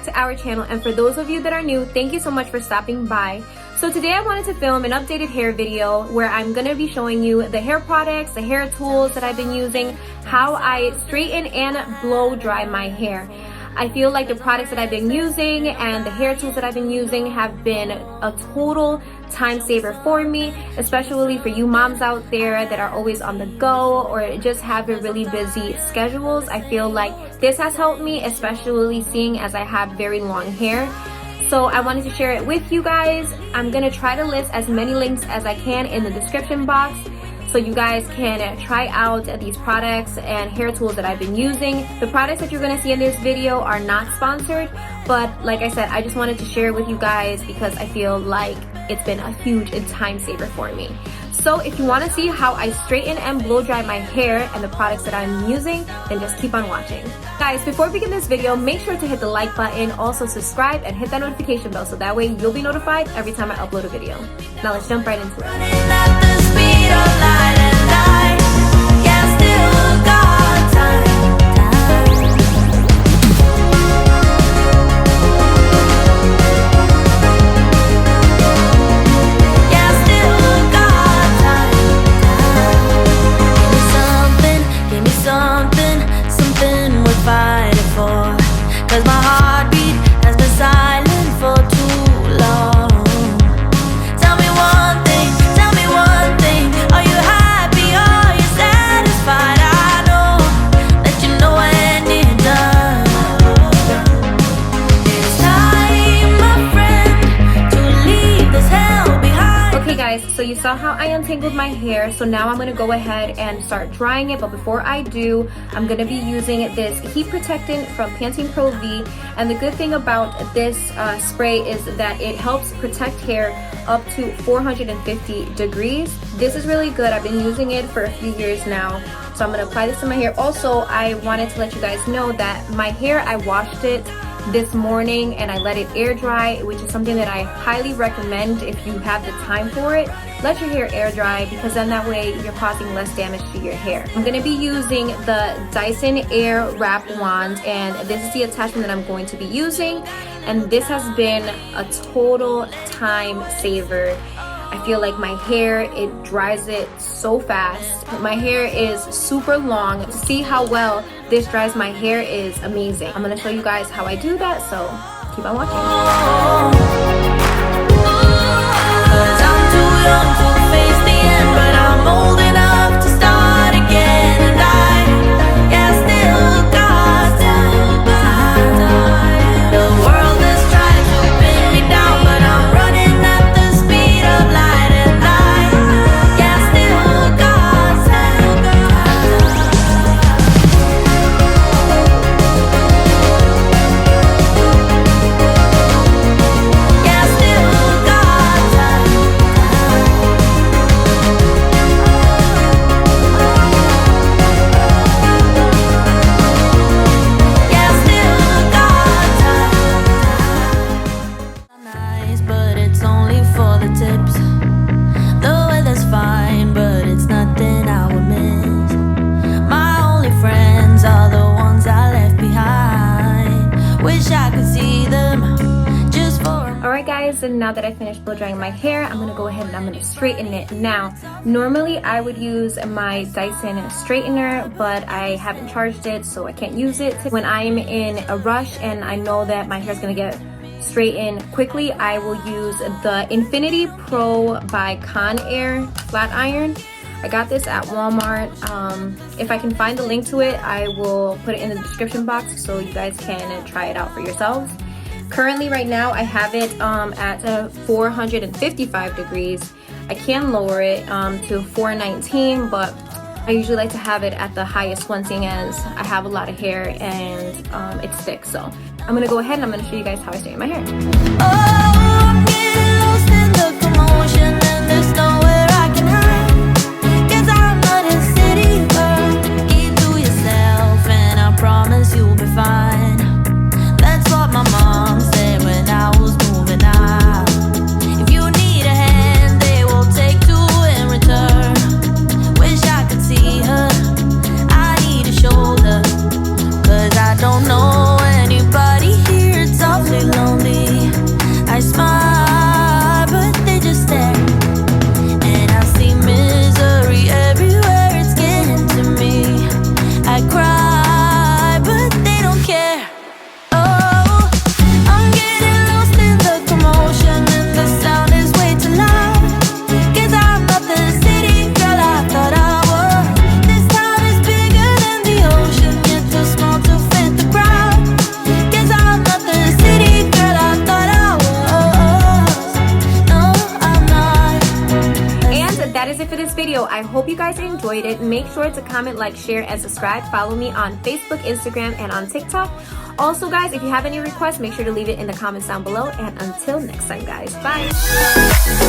to our channel, and for those of you that are new, thank you so much for stopping by. So today I wanted to film an updated hair video where I'm gonna be showing you the hair products, the hair tools that I've been using, how I straighten and blow dry my hair. I feel like the products that I've been using and the hair tools that I've been using have been a total time saver for me, especially for you moms out there that are always on the go or just have really busy schedules. I feel like this has helped me, especially seeing as I have very long hair. So I wanted to share it with you guys. I'm gonna try to list as many links as I can in the description box, so you guys can try out these products and hair tools that I've been using. The products that you're gonna see in this video are not sponsored, but like I said, I just wanted to share it with you guys because I feel like it's been a huge time saver for me. So if you wanna see how I straighten and blow dry my hair and the products that I'm using, then just keep on watching. Guys, before we begin this video, make sure to hit the like button, also subscribe and hit that notification bell so that way you'll be notified every time I upload a video. Now let's jump right into it. So you saw how I untangled my hair, so now I'm going to go ahead and start drying it. But before I do, I'm going to be using this heat protectant from Pantene Pro V. And the good thing about this spray is that it helps protect hair up to 450 degrees. This is really good. I've been using it for a few years now. So I'm going to apply this to my hair. Also, I wanted to let you guys know that my hair, I washed it this morning and I let it air dry, which is something that I highly recommend if you have the time for it. Let your hair air dry because then that way you're causing less damage to your hair. I'm going to be using the Dyson Airwrap wand, and this is the attachment that I'm going to be using, and this has been a total time saver. I feel like my hair, it dries it so fast. My hair is super long. To see how well this dries my hair is amazing. I'm gonna show you guys how I do that, so keep on watching. Cause I'm too young to face the end, but I'm old enough to start again. And I still got time. The world has tried to pin me down, but I'm running at the speed of light. And I still got time. And now that I finished blow drying my hair, I'm gonna go ahead and I'm gonna straighten it. Now, normally I would use my Dyson straightener, but I haven't charged it, so I can't use it. When I'm in a rush and I know that my hair is gonna get straightened quickly, I will use the Infiniti Pro by Conair flat iron. I got this at Walmart. If I can find the link to it, I will put it in the description box so you guys can try it out for yourselves. Currently right now I have it at 455 degrees. I can lower it to 419, but I usually like to have it at the highest one, seeing as I have a lot of hair and it's thick. So I'm gonna go ahead and I'm gonna show you guys how I straighten my hair. Oh, I'm getting lost in the commotion and there's nowhere I can hide. 'Cause I'm not a city girl. Keep to yourself and I promise you'll be fine. That's what my mom said when I was moving out. If you need a hand, they will take two in return. Wish I could see her. I need a shoulder. 'Cause I don't know anybody here. It's all that is it for this video. I hope you guys enjoyed it. Make sure to comment, like, share, and subscribe. Follow me on Facebook, Instagram, and on TikTok. Also, guys, if you have any requests, make sure to leave it in the comments down below. And until next time, guys, bye.